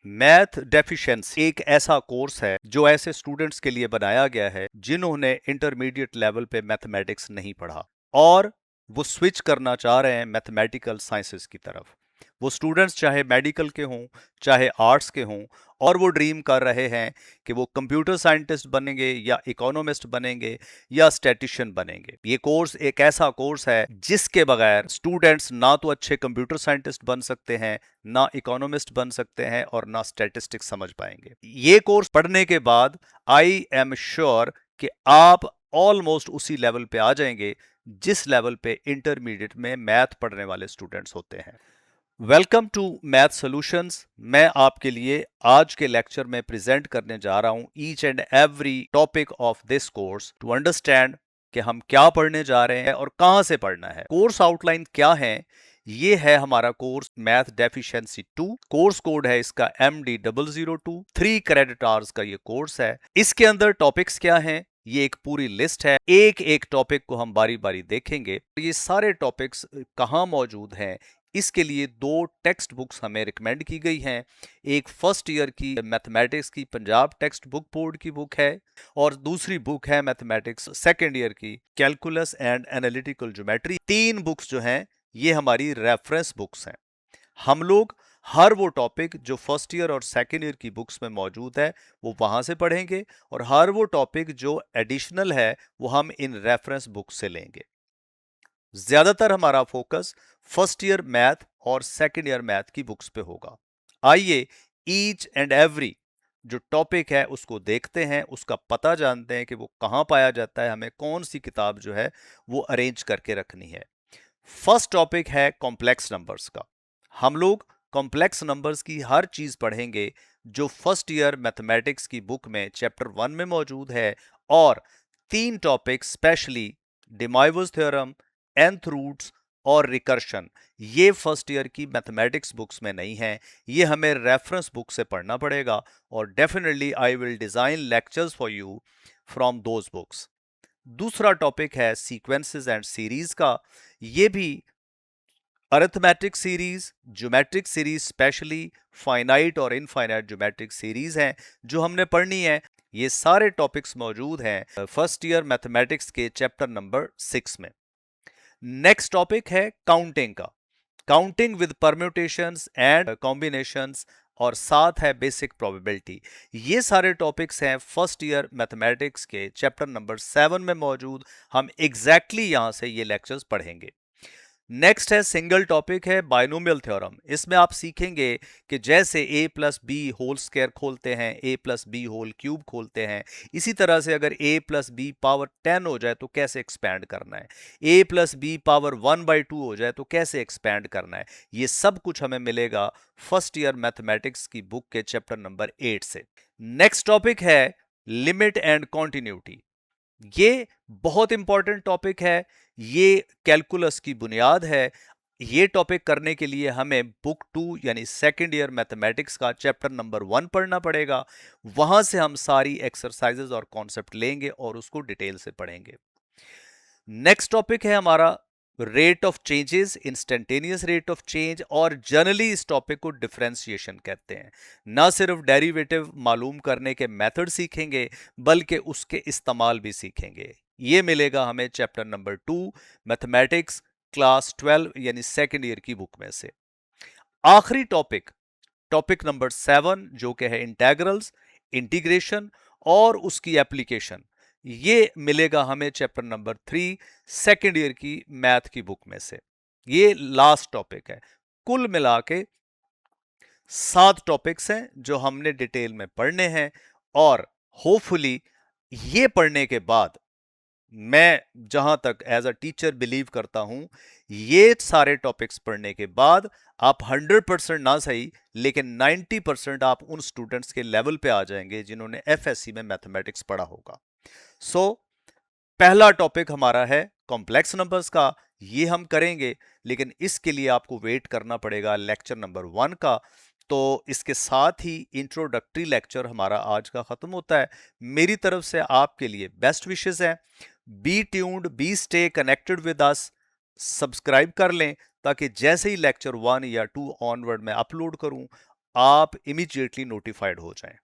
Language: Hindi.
मैथ डेफिशिएंसी एक ऐसा कोर्स है जो ऐसे स्टूडेंट्स के लिए बनाया गया है जिन्होंने इंटरमीडिएट लेवल पे मैथमेटिक्स नहीं पढ़ा और वो स्विच करना चाह रहे हैं मैथमेटिकल साइंसेस की तरफ। वो स्टूडेंट्स चाहे मेडिकल के हों, चाहे आर्ट्स के हों, और वो ड्रीम कर रहे हैं कि वो कंप्यूटर साइंटिस्ट बनेंगे या इकोनॉमिस्ट बनेंगे या स्टैटिशियन बनेंगे। ये कोर्स एक ऐसा कोर्स है जिसके बगैर स्टूडेंट्स ना तो अच्छे कंप्यूटर साइंटिस्ट बन सकते हैं, ना इकोनॉमिस्ट बन सकते हैं और ना स्टैटिस्टिक्स समझ पाएंगे। ये कोर्स पढ़ने के बाद आई एम श्योर कि आप ऑलमोस्ट उसी लेवल पे आ जाएंगे जिस लेवल पे इंटरमीडिएट में मैथ पढ़ने वाले स्टूडेंट्स होते हैं। Welcome to math solutions. मैं आपके लिए आज के लेक्चर में प्रेजेंट करने जा रहा हूं each and every topic of this course to understand कि हम क्या पढ़ने जा रहे हैं और कहां से पढ़ना है। कोर्स आउटलाइन क्या है? ये है हमारा course math deficiency 2। Course code है इसका MD002। 3 क्रेडिट आवर्स का ये कोर्स है। इसके अंदर टॉपिक्स क्या हैं? ये एक पूरी लिस्ट है, एक एक टॉपिक को हम बारी बारी देखेंगे। ये सारे टॉपिक्स कहाँ मौजूद हैं, इसके लिए 2 टेक्स्ट बुक्स हमें रिकमेंड की गई हैं। एक फर्स्ट ईयर की मैथमेटिक्स की पंजाब टेक्स्ट बुक बोर्ड की बुक है और दूसरी बुक है मैथमेटिक्स सेकेंड ईयर की calculus and analytical geometry. 3 books जो हैं ये हमारी रेफरेंस बुक्स हैं। हम लोग हर वो टॉपिक जो फर्स्ट ईयर और सेकेंड ईयर की बुक्स में मौजूद है वो वहां से पढ़ेंगे और हर वो टॉपिक जो एडिशनल है वो हम इन रेफरेंस बुक से लेंगे। ज्यादातर हमारा फोकस फर्स्ट ईयर मैथ और सेकेंड ईयर मैथ की बुक्स पे होगा। आइए ईच एंड एवरी जो टॉपिक है उसको देखते हैं, उसका पता जानते हैं कि वो कहां पाया जाता है, हमें कौन सी किताब जो है वो अरेंज करके रखनी है। फर्स्ट टॉपिक है कॉम्प्लेक्स नंबर्स का। हम लोग कॉम्प्लेक्स नंबर्स की हर चीज पढ़ेंगे जो फर्स्ट ईयर मैथमेटिक्स की बुक में चैप्टर 1 में मौजूद है, और 3 topic specially De Moivre's theorem, nth roots और रिकर्शन, ये फर्स्ट ईयर की मैथमेटिक्स बुक्स में नहीं है, ये हमें रेफरेंस बुक से पढ़ना पड़ेगा और definitely I will design lectures for you from those books. दूसरा टॉपिक है सीक्वेंसेस एंड सीरीज का। ये भी arithmetic series, geometric series, specially finite और इनफाइनाइट ज्योमेट्रिक सीरीज हैं जो हमने पढ़नी है। ये सारे टॉपिक्स मौजूद हैं फर्स्ट ईयर मैथमेटिक्स के चैप्टर नंबर 6 में। नेक्स्ट टॉपिक है काउंटिंग का, counting with permutations and combinations, और साथ है बेसिक प्रोबेबिलिटी। ये सारे टॉपिक्स हैं फर्स्ट ईयर मैथमेटिक्स के चैप्टर नंबर 7 में मौजूद। हम एग्जैक्टली यहां से ये लेक्चर्स पढ़ेंगे। नेक्स्ट है सिंगल टॉपिक है बाइनोमियल थ्योरम। इसमें आप सीखेंगे कि जैसे a plus B whole square खोलते हैं, a plus B whole cube खोलते हैं, इसी तरह से अगर a प्लस बी पावर 10 हो जाए तो कैसे एक्सपैंड करना है, a प्लस बी पावर 1/2 हो जाए तो कैसे एक्सपैंड करना है। ये सब कुछ हमें मिलेगा फर्स्ट ईयर मैथमेटिक्स की बुक के चैप्टर नंबर 8 से। नेक्स्ट टॉपिक है लिमिट एंड कॉन्टिन्यूटी। ये बहुत इंपॉर्टेंट टॉपिक है, ये कैलकुलस की बुनियाद है। ये टॉपिक करने के लिए हमें बुक 2 यानी सेकेंड ईयर मैथमेटिक्स का चैप्टर नंबर 1 पढ़ना पड़ेगा। वहां से हम सारी एक्सरसाइजेज और कॉन्सेप्ट लेंगे और उसको डिटेल से पढ़ेंगे। नेक्स्ट टॉपिक है हमारा rate of changes, instantaneous rate of change, और जनरली इस टॉपिक को डिफरेंशिएशन कहते हैं। ना सिर्फ डेरिवेटिव मालूम करने के मेथड सीखेंगे बल्कि उसके इस्तेमाल भी सीखेंगे। ये मिलेगा हमें चैप्टर नंबर 2 मैथमेटिक्स क्लास 12 यानी सेकेंड ईयर की बुक में से। आखिरी टॉपिक, टॉपिक नंबर 7, जो कि है इंटेग्रल्स, इंटीग्रेशन और उसकी एप्लीकेशन, ये मिलेगा हमें चैप्टर नंबर 3 सेकेंड ईयर की मैथ की बुक में से। ये लास्ट टॉपिक है। कुल मिला के 7 टॉपिक्स हैं जो हमने डिटेल में पढ़ने हैं, और होपफुली ये पढ़ने के बाद मैं जहां तक एज अ टीचर बिलीव करता हूं, ये सारे टॉपिक्स पढ़ने के बाद आप 100% ना सही लेकिन 90% आप उन स्टूडेंट्स के लेवल पे आ जाएंगे जिन्होंने एफएससी में मैथमेटिक्स पढ़ा होगा। सो पहला टॉपिक हमारा है कॉम्प्लेक्स नंबर्स का, ये हम करेंगे, लेकिन इसके लिए आपको वेट करना पड़ेगा लेक्चर नंबर 1 का। तो इसके साथ ही इंट्रोडक्टरी लेक्चर हमारा आज का खत्म होता है। मेरी तरफ से आपके लिए बेस्ट विशेस हैं। Be tuned, be stay connected with us, subscribe कर लें ताकि जैसे ही लेक्चर 1 या 2 ऑनवर्ड मैं अपलोड करूं आप इमीडिएटली नोटिफाइड हो जाएं।